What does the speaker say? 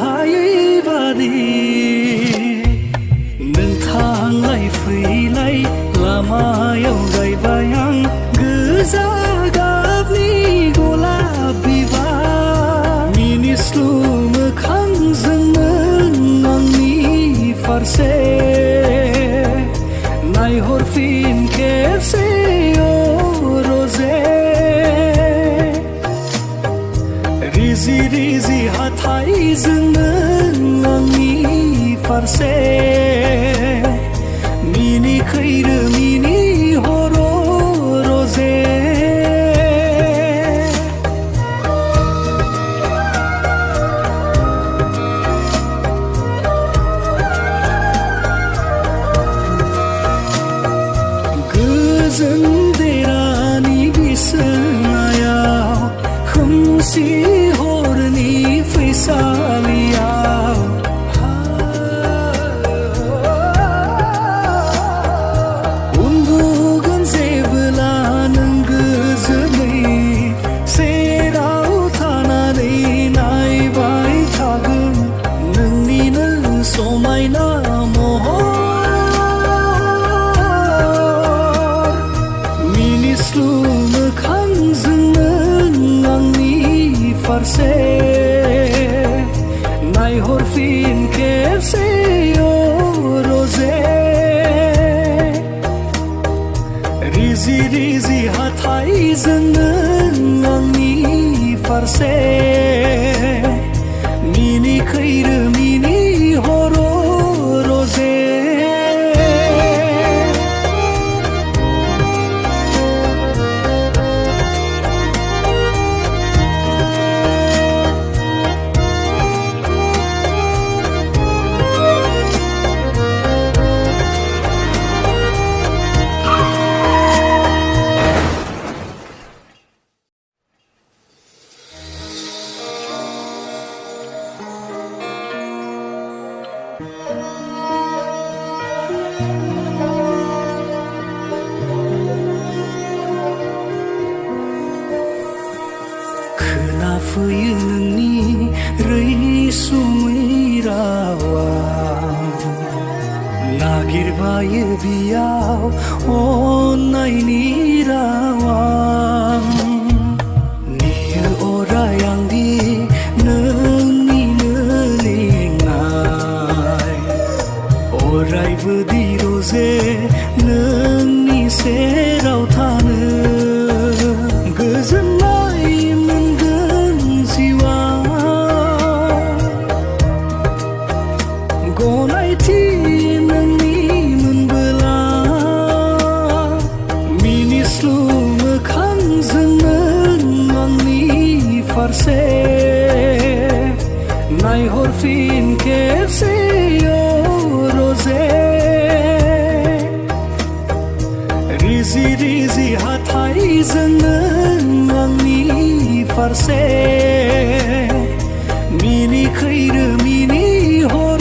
हायै बादि नों थांलाय फैलाय लामायाव गायबाय आं गोजा गाबनि गलाब बिबार मिनिस्लु मोखांजों नों आंनि फारसे नायहरफिन खेबसे रजे रिजि रिजि हाथायजों नों आंनि फारसे मिनि खैरो मिनि हर रजे गोजोन देरानि बिसनायाव खोमसि हरनि फैसालियाव उन्दुगोन जेबोला नों गोजोनै सेराव थानानै नायबाय थागोन नोंनिनो समायना महर मिनिस्लु मोखांजों नों आंनि फारसे नायहरफिन खेबसे रजे रिजि रिजि हाथायजों नों आंनि फारसे मिनि खैरो मिनि हर रजे खोनाफैयो नोंनि रैसुमै रावा नागिरबायो बियाव अननायनि रावा नेयो अराय आंदि नोंनिनो लेंनाय अरायबो दि रजे नोंनि सेराव थानो गोजोननाय मोनगोन जिउआ गनायथि नोंनि मोनबोला मिनिस्लु मोखांजों नों आंनि फारसे नायहरफिन खेबसे रजे रिजि रिजि हाथायजों नों आंनि फारसे मिनि खैरो मिनि हर